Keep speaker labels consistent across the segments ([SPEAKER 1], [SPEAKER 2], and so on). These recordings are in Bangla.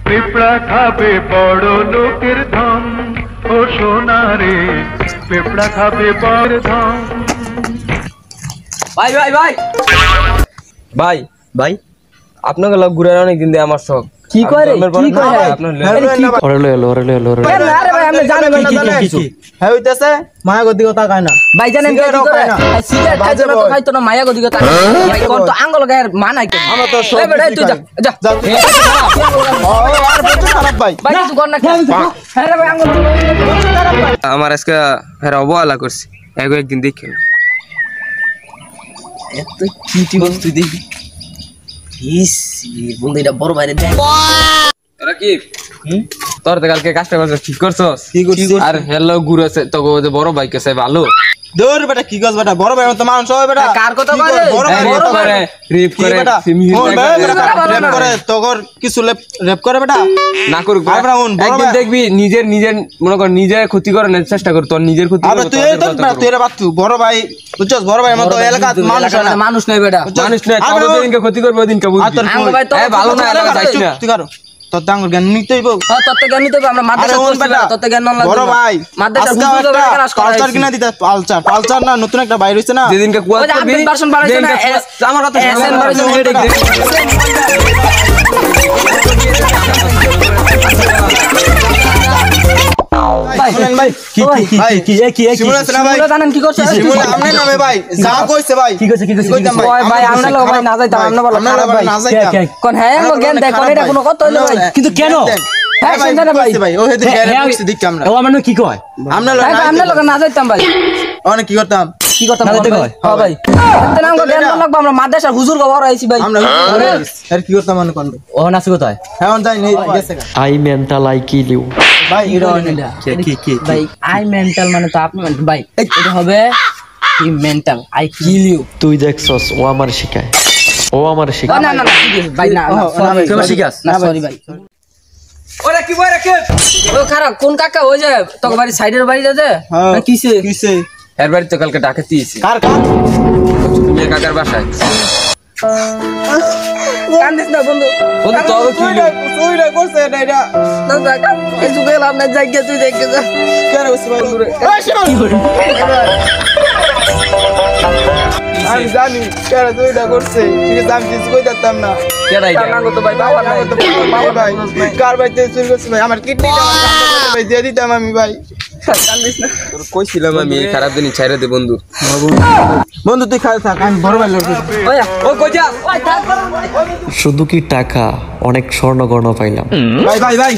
[SPEAKER 1] পিঁপড়া খাবে বড় লোকের ধন, ও সোনা রে পিঁপড়া খাবে বড় ধন।
[SPEAKER 2] ভাই ভাই ভাই ভাই ভাই আপনাকে লোক ঘুরে অনেকদিন দিয়ে আমার শখ।
[SPEAKER 3] কি করে কি করে
[SPEAKER 2] ওরে লো
[SPEAKER 3] আরে ভাই আপনি জানেন কি
[SPEAKER 4] হ্যাঁ হইতাছে মায়া গদি কথা কয় না
[SPEAKER 3] ভাই জানেন কি করে সিগারেট খাইতো না তো খাইতো না মায়া গদি কথা ভাই কোন তো আঙ্গল গায়ের মানাই কেন
[SPEAKER 4] আমরা তো সব
[SPEAKER 3] এই বেটা তুই যা যা
[SPEAKER 4] আর প্রচুর খারাপ ভাই
[SPEAKER 3] ভাই কিছু কর না হ্যাঁ রে ভাই আঙ্গল খারাপ ভাই
[SPEAKER 2] আমার আজকে হেরা অবহেলা করছি একদিন দেখেন
[SPEAKER 3] এত কিটি বস্তু দেখি ইস বন্ধু এটা বড় বাইরে দেখ
[SPEAKER 2] তোরা কি তোর তো কালকে কাজটা করছিস ঠিক করছস
[SPEAKER 4] কি করছিস?
[SPEAKER 2] আর হেলো ঘুরেছে তো যে বড় ভাই কেছে ভালো
[SPEAKER 4] দূর বেটা কি গছ বেটা বড় ভাই তো মানুষ হয় বেটা
[SPEAKER 3] কার কথা
[SPEAKER 4] কি
[SPEAKER 3] কয়
[SPEAKER 4] বড় ভাই
[SPEAKER 2] রেপ করে রেপ
[SPEAKER 4] কি
[SPEAKER 2] করে
[SPEAKER 4] বেটা রেপ করে তোর কিছু রেপ করে বেটা
[SPEAKER 2] না করুক
[SPEAKER 4] আর বেটা বড়
[SPEAKER 2] একদিন
[SPEAKER 4] ভাই
[SPEAKER 2] দেখবি নিজের মনে কর নিজে ক্ষতি করার চেষ্টা কর তোর নিজের ক্ষতি
[SPEAKER 4] আরে তুই এই তো তুই রে বাতু বড় ভাই বুঝছস বড় ভাই মত এলাকা মানুষ না
[SPEAKER 3] মানুষ নাই বেটা
[SPEAKER 2] মানুষ না কবে দিনকে ক্ষতি করবে ওদিনকে বুঝবি
[SPEAKER 3] আঙ্গ ভাই তো
[SPEAKER 2] ভালো না এলাকা যাইস না
[SPEAKER 4] তুই করো তোর ডাঙ্গর জ্ঞান নিতেই বল
[SPEAKER 3] তত্ত্ব জ্ঞান নিতে আমরা মাদ্রাসা পড়ছিলাম তত্ত্ব জ্ঞান নন
[SPEAKER 4] বড় ভাই
[SPEAKER 3] মাদ্রাসা
[SPEAKER 4] আজকে
[SPEAKER 3] বুঝতে
[SPEAKER 4] একটা
[SPEAKER 3] ক্লাস করা
[SPEAKER 4] পালচার কিনা দিতে পালচার না নতুন একটা বাইর হইছে না
[SPEAKER 2] যেদিনকে কুয়াত
[SPEAKER 3] ওই যে
[SPEAKER 2] করবি
[SPEAKER 3] আপডেট ভার্সন বাড়াইছে না
[SPEAKER 2] আমার কথা
[SPEAKER 3] এসএন
[SPEAKER 4] শুনেন ভাই কি শিমুলা না ভাই
[SPEAKER 3] জানেন কি করছে
[SPEAKER 4] শিমুলা আমনে নামে ভাই যা কইছে ভাই
[SPEAKER 3] কি কইছে
[SPEAKER 4] কইতাম
[SPEAKER 3] ভাই ভাই আমরা লোক ভাই না যাইতাম আমরা বলো খারাপ ভাই
[SPEAKER 4] না যাইতাম
[SPEAKER 3] কোন হ্যাঁ গো জ্ঞান দেখ কোন এটা কোনো কথা হইলো ভাই
[SPEAKER 4] কিন্তু কেন
[SPEAKER 3] হ্যাঁ শুনছ না ভাই
[SPEAKER 4] ভাই ও হেদিন গেরে কইছে দেখ আমরা
[SPEAKER 5] ও মানে কি কয়
[SPEAKER 4] আমরা
[SPEAKER 3] আমরা লোক না যাইতাম ভাই
[SPEAKER 4] অনেক কি করতাম
[SPEAKER 3] কি কথা বলতে কয় হ্যাঁ ভাই এত নাম জ্ঞান লাগবে আমরা মাদ্রাসা হুজুর খবর আইছি ভাই
[SPEAKER 4] আমরা আর কি করতাম মনে কোন
[SPEAKER 5] ও নাচে কোথায়
[SPEAKER 4] হ্যাঁ অন যাই নেই গেছে
[SPEAKER 5] I mental I kill you
[SPEAKER 4] ভাই এটা
[SPEAKER 5] কি
[SPEAKER 3] ভাই আই মেন্টাল মানে তো আপনি ভাই এটা হবে কি মেন্টাল আই কিল ইউ
[SPEAKER 5] তুই দেখছস ও আমার শিখায়
[SPEAKER 3] না না না ভাই না
[SPEAKER 4] তুই শিখাস
[SPEAKER 3] না সরি ভাই
[SPEAKER 2] ওরে কি বই রাখে
[SPEAKER 3] ও খারাপ কোন কাকা ওই যে তোর বাড়ি সাইডের বাড়ি যাতে
[SPEAKER 4] হ্যাঁ
[SPEAKER 3] কিসে
[SPEAKER 4] কিসে
[SPEAKER 2] এর বাড়ি তো কালকে ডাকাতি হইছে
[SPEAKER 4] কার কার
[SPEAKER 2] তুমি কাকার বাসায়
[SPEAKER 3] কান্দিস না বন্ধু
[SPEAKER 2] বন্ধু তবে কি হলো?
[SPEAKER 4] কইরা করছে এটা এটা
[SPEAKER 3] না কাকা কিছু গেলাম না জায়গা তুই দেখে যা
[SPEAKER 4] কেন হইছে ভাই আমি জানি কেন তুই এটা করছে ঠিক আছে আমি কিছু কই দিতাম না
[SPEAKER 2] কেডা এটা
[SPEAKER 3] না তো ভাই বাবা নাই
[SPEAKER 4] ভাই কার বাইতে চুরি করছে ভাই আমার কিডনিটা ভাই দিয়ে দিতাম আমি ভাই
[SPEAKER 3] কান্দিস না
[SPEAKER 2] তোর কইছিলাম আমি এই খারাপ দিন ছাইরা দে বন্ধু
[SPEAKER 4] বন্ধু তুই খাই থাক আমি বড় ভাই লড়ছি
[SPEAKER 3] ওই
[SPEAKER 2] ও কই যা
[SPEAKER 5] শুধু কি টাকা অনেক স্বর্ণগর্ণ পাইলাম
[SPEAKER 4] ভাই ভাই ভাই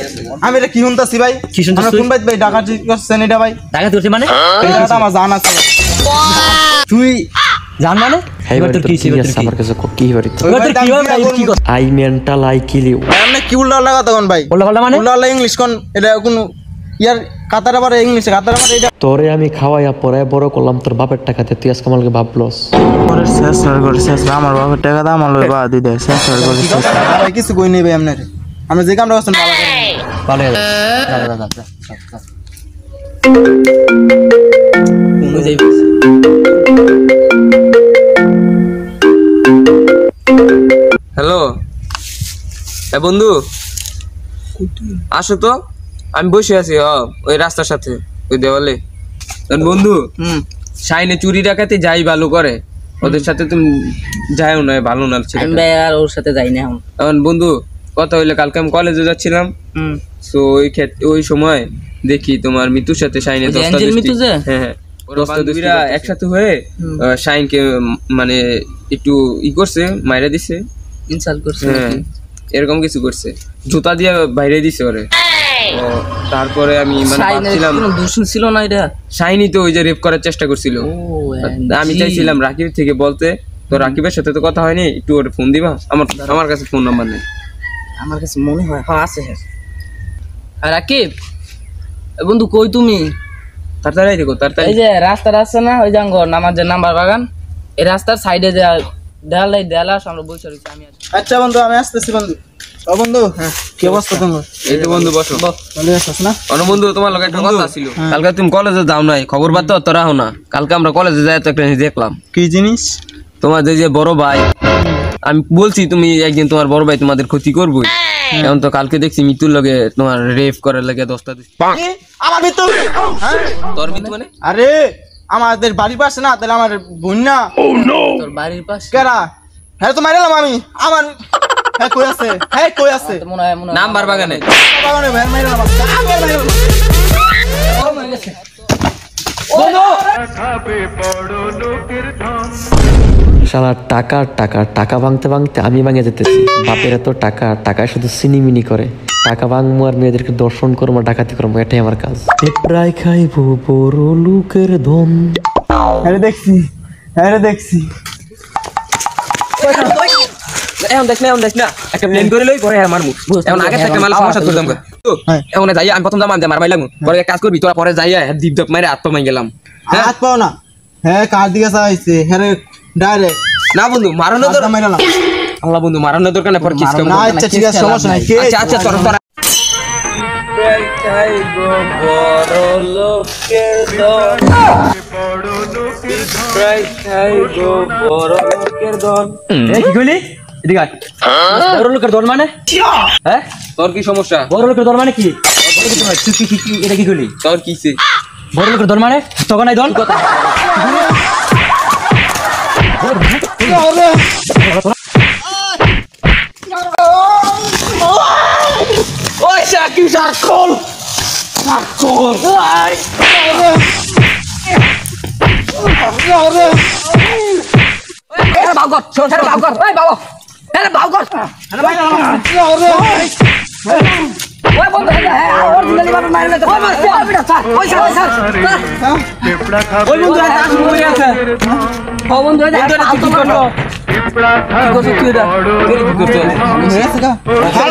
[SPEAKER 4] আমি এটা কি শুনতাছি ভাই
[SPEAKER 5] কি শুনতাছিস
[SPEAKER 4] আমরা
[SPEAKER 5] তুই?
[SPEAKER 4] কোন ভাই ডাকাতি করছেন এটা ভাই
[SPEAKER 5] টাকা তুলছি মানে
[SPEAKER 4] এটা আমার জানা আছে
[SPEAKER 5] তুই জান মানে
[SPEAKER 4] এবার
[SPEAKER 5] তোর কি আছে আমার কাছে কি বাড়ি
[SPEAKER 4] এবার তোর কি হবে
[SPEAKER 5] কি I mental I kill you
[SPEAKER 4] আপনি কি উল্টা লাগা তখন ভাই
[SPEAKER 5] বললা মানে
[SPEAKER 4] উল্টা ইংলিশ কোন এটা কোন ইয়ার কাতারে বারে ইংলিশে কাতারে বারে এটা
[SPEAKER 5] তোরে আমি খাওয়াইয়া পরে বড় করলাম তোর বাপের টাকাতে তুই আজকে আমাকে ভাবলস
[SPEAKER 4] পরে শেষ করে শেষ আমার বাবার টাকা দাম আমার বা দিই দে শেষ করে শেষ ভাই কিছু কই নেই ভাই আপনারে আমরা যে কামটা করছেন বাবা
[SPEAKER 5] ভালো
[SPEAKER 3] কোন যাইব
[SPEAKER 2] হ্যালো এ বন্ধু আসো তো আমি বসে আছি ওই রাস্তার সাথে ওই দেওয়ালে বন্ধু সাইনে চুরি ডাকাতি যাই ভালো করে ওদের সাথে তুমি যাইও না ভালো না
[SPEAKER 3] আমি ভাই আর ওর সাথে যাই না
[SPEAKER 2] এখন বন্ধু কথা হইলে কালকে আমি কলেজে যাচ্ছিলাম তো ওই সময় দেখি তোমার মিতুর সাথে সাইনে হ্যাঁ বান্ধবীরা একসাথে হয়ে শাইনকে মানে একটু ই করছে মাইরা দিছে
[SPEAKER 3] ইনসাল্ট করছে
[SPEAKER 2] হ্যাঁ এরকম কিছু করছে জুতা দিয়ে বাইরে দিছে ওরে তারপরে আমি মানে ভাবছিলাম
[SPEAKER 3] কোনো দূষণ ছিল না এটা
[SPEAKER 2] শাইনি তো ওই যে রেপ করার চেষ্টা করছিল আমি চাইছিলাম রাকিব থেকে বলতে তো রাকিবের সাথে তো কথা হয়নি একটু ওর ফোন দিবা আমার কাছে ফোন নাম্বার নেই
[SPEAKER 3] আমার কাছে মনে হয় হ্যাঁ আছে আর রাকিব বন্ধু কই তুমি
[SPEAKER 2] তাড়াতাড়ি দেখো তাড়াতাড়ি
[SPEAKER 3] এই যে রাস্তা আছে না ওই জাঙ্গো নামাজের নাম্বার বাগান এই রাস্তার সাইডে যে দেয়াল আমরা বসে রয়েছি আমি
[SPEAKER 4] আচ্ছা বন্ধু আমি আসতেছি বন্ধু ও বন্ধু কি অবস্থা তোমার
[SPEAKER 2] এই তো বন্ধু বসো
[SPEAKER 4] ভালো আছিস না
[SPEAKER 2] অন্য বন্ধু তোমার লগে একটা কথা ছিল কালকে তুমি কলেজে যাও নাই খবর পাতো তো রাখো না কালকে আমরা কলেজে যাই তো একটা জিনিস দেখলাম
[SPEAKER 4] কি জিনিস
[SPEAKER 2] তোমার যে বড় ভাই আমি বলছি তুমি একদিন তোমার বড় ভাই তোমাদের ক্ষতি করবই এখন তো কালকে দেখছি মৃত্যুর লগে তোমার রেপ করার লাগে 10টা দিছি।
[SPEAKER 4] কি? আমার ভিতর হ্যাঁ?
[SPEAKER 2] তোর মৃত্যু মানে
[SPEAKER 4] আরে আমাদের বাড়ির পাশে না তাহলে আমার বোন না
[SPEAKER 3] তোর বাড়ির পাশে
[SPEAKER 4] কেরা হ্যাঁ তো মারিলাম আমি আমার হ্যাঁ কই আছে
[SPEAKER 3] মনে হয়
[SPEAKER 2] নাম্বার বাগানে
[SPEAKER 4] বাগানে ভ্যান মারিলাম আমি আর মারিলাম
[SPEAKER 1] খাবে বড় লোকের ধন
[SPEAKER 5] শালা টাকা টাকা টাকা ভাঙতে ভাঙতে আমি ভাঙে যেতেছি। বাপের এত টাকা টাকায় শুধু সিনিমিনি করে। টাকা ভাঙবো আর মেয়েদেরকে দর্শন করবো ডাকাতি করবো, এটাই আমার কাজ। প্রায় খাইবো বড় লোকের ধন।
[SPEAKER 4] হ্যাঁ দেখছি
[SPEAKER 2] এখন দেখ না একটা প্লেন করে লই পরে আর মারমু। এখন আগে থেকে মাল সমস্যা তুলতাম কই তো এখন যাই আমি প্রথম জামান দে মারবাই লাগু পরে এক কাজ করবি তোরা পরে যাইয়া দীপ দপ মাইরে আত্ম মাই গেলাম। হ্যাঁ
[SPEAKER 4] হাত পাও না হ্যাঁ কার দিকে চাইছে হ্যাঁ ডাইরেক্ট
[SPEAKER 2] না বন্ধু মারানো তো
[SPEAKER 4] মারিলাম
[SPEAKER 2] আল্লাহ বন্ধু মারানোর দরকার না পরে কিস কাম
[SPEAKER 4] না আচ্ছা ঠিক আছে সমস্যা নাই
[SPEAKER 2] আচ্ছা তোরা খাইবো বড় লোকের ধন
[SPEAKER 1] বড় লোকের ধন
[SPEAKER 2] খাইবো বড় লোকের ধন।
[SPEAKER 3] কি কইলি এদিকে আয় বড় লোকের দল মানে হ্যাঁ
[SPEAKER 2] তোর কি সমস্যা
[SPEAKER 3] বড় লোকের দল মানে কি এটা কি কইলি
[SPEAKER 2] তোর কিছে
[SPEAKER 3] বড় লোকের দল মানে তখন নাই দল
[SPEAKER 2] ওই সাকি সাকল
[SPEAKER 1] পিঁপড়া খাবে
[SPEAKER 3] ওই বন্ধু একটা আসুন হয়ে আছে ও বন্ধু এটা কি করলো
[SPEAKER 1] পিঁপড়া খাবে বড় লোকের ধন